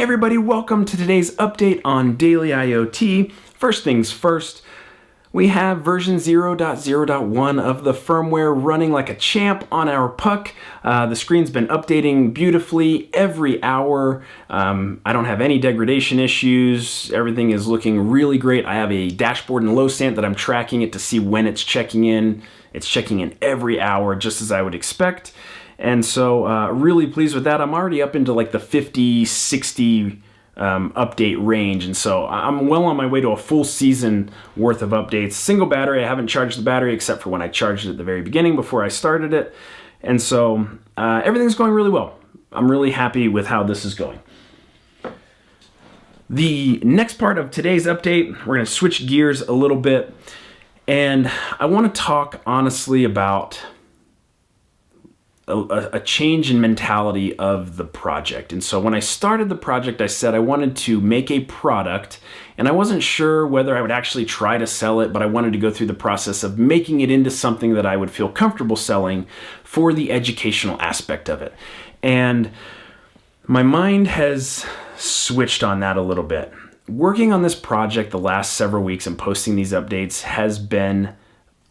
everybody, welcome to today's update on Daily IoT. First things first, we have version 0.0.1 of the firmware running like a champ on our puck. The screen's been updating beautifully every hour. I don't have any degradation issues. Everything is looking really great. I have a dashboard in Lowstant that I'm tracking it to see when it's checking in. It's checking in every hour, just as I would expect. And so really pleased with that. I'm already up into like the 50, 60 update range. And so I'm well on my way to a full season worth of updates. Single battery, I haven't charged the battery except for when I charged it at the very beginning before I started it. And so everything's going really well. I'm really happy with how this is going. The next part of today's update, we're going to switch gears a little bit. And I want to talk honestly about a change in mentality of the project. And so when I started the project, I said I wanted to make a product, and I wasn't sure whether I would actually try to sell it, but I wanted to go through the process of making it into something that I would feel comfortable selling for the educational aspect of it. And my mind has switched on that a little bit. Working on this project the last several weeks and posting these updates has been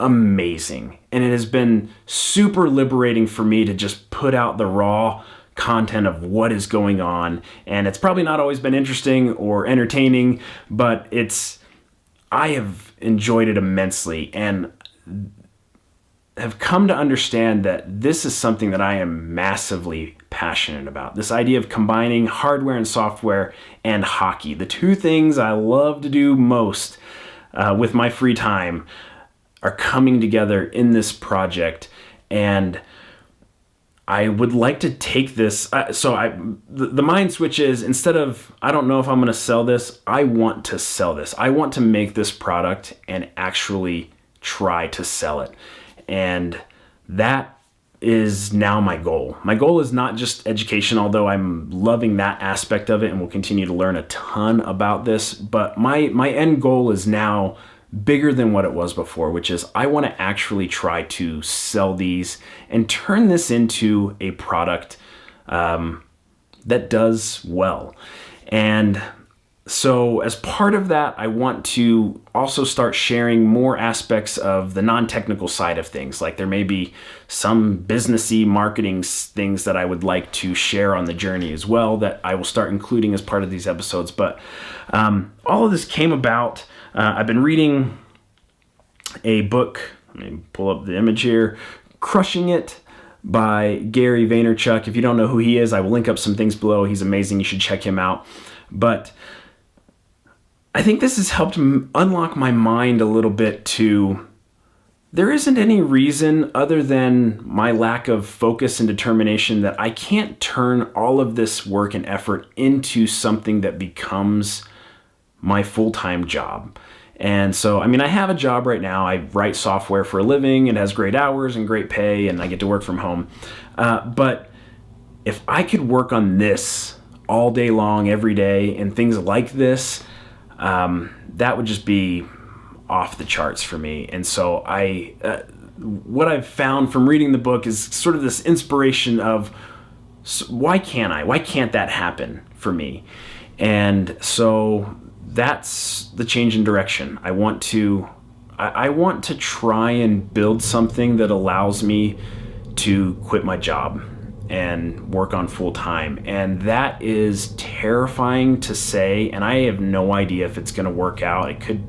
amazing. And it has been super liberating for me to just put out the raw content of what is going on. And it's probably not always been interesting or entertaining, but I have enjoyed it immensely and have come to understand that this is something that I am massively passionate about. This idea of combining hardware and software and hockey, the two things I love to do most with my free time, are coming together in this project. And I would like to take this, the mind switch is, instead of, I don't know if I'm gonna sell this, I want to sell this. I want to make this product and actually try to sell it. And that is now my goal. My goal is not just education, although I'm loving that aspect of it and will continue to learn a ton about this, but my end goal is now bigger than what it was before, which is I want to actually try to sell these and turn this into a product that does well. And so as part of that, I want to also start sharing more aspects of the non-technical side of things. Like there may be some businessy marketing things that I would like to share on the journey as well that I will start including as part of these episodes. But all of this came about. I've been reading a book, let me pull up the image here, Crushing It by Gary Vaynerchuk. If you don't know who he is, I will link up some things below. He's amazing. You should check him out. But I think this has helped unlock my mind a little bit to, there isn't any reason other than my lack of focus and determination that I can't turn all of this work and effort into something that becomes my full-time job. And so, I mean, I have a job right now. I write software for a living. It has great hours and great pay, and I get to work from home. But if I could work on this all day long, every day, and things like this, that would just be off the charts for me. And so what I've found from reading the book is sort of this inspiration of, why can't that happen for me? And so that's the change in direction. I want to try and build something that allows me to quit my job and work on full time. And that is terrifying to say, and I have no idea if it's going to work out. It could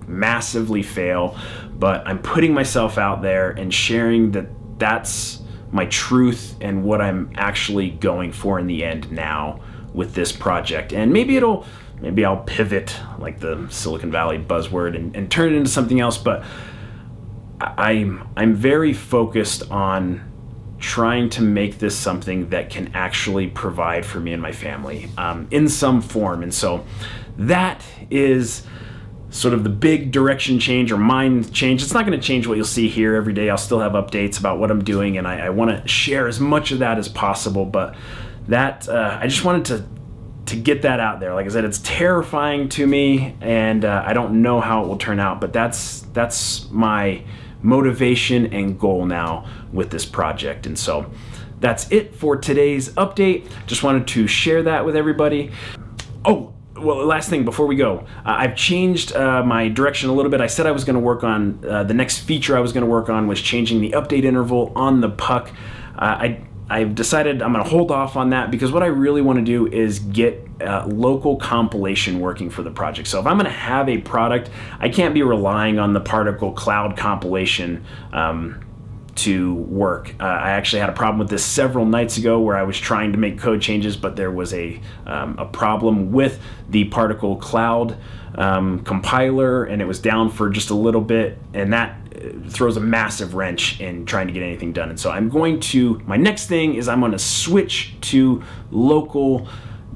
massively fail, but I'm putting myself out there and sharing that that's my truth and what I'm actually going for in the end now with this project. And maybe I'll pivot, like the Silicon Valley buzzword, and turn it into something else. But I'm very focused on trying to make this something that can actually provide for me and my family in some form. And so that is sort of the big direction change or mind change. It's not going to change what you'll see here every day. I'll still have updates about what I'm doing, and I want to share as much of that as possible. But that I just wanted to get that out there. Like I said, it's terrifying to me, and I don't know how it will turn out, but that's my motivation and goal now with this project. And so that's it for today's update. Just wanted to share that with everybody. Oh, well, last thing before we go, I've changed my direction a little bit. I said I was going to work on the next feature I was going to work on was changing the update interval on the puck. I've decided I'm going to hold off on that because what I really want to do is get local compilation working for the project. So if I'm going to have a product, I can't be relying on the particle cloud compilation to work. I actually had a problem with this several nights ago where I was trying to make code changes, but there was a problem with the particle cloud compiler, and it was down for just a little bit, and that throws a massive wrench in trying to get anything done. And so my next thing is I'm going to switch to local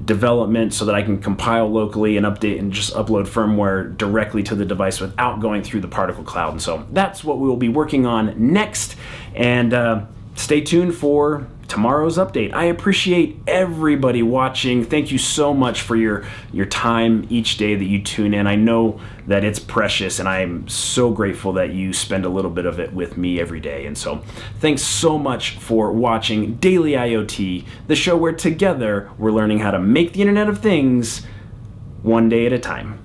development so that I can compile locally and update and just upload firmware directly to the device without going through the particle cloud. And so that's what we will be working on next. And stay tuned for tomorrow's update. I appreciate everybody watching. Thank you so much for your time each day that you tune in. I know that it's precious, and I'm so grateful that you spend a little bit of it with me every day. And so thanks so much for watching Daily IoT, the show where together we're learning how to make the Internet of Things one day at a time.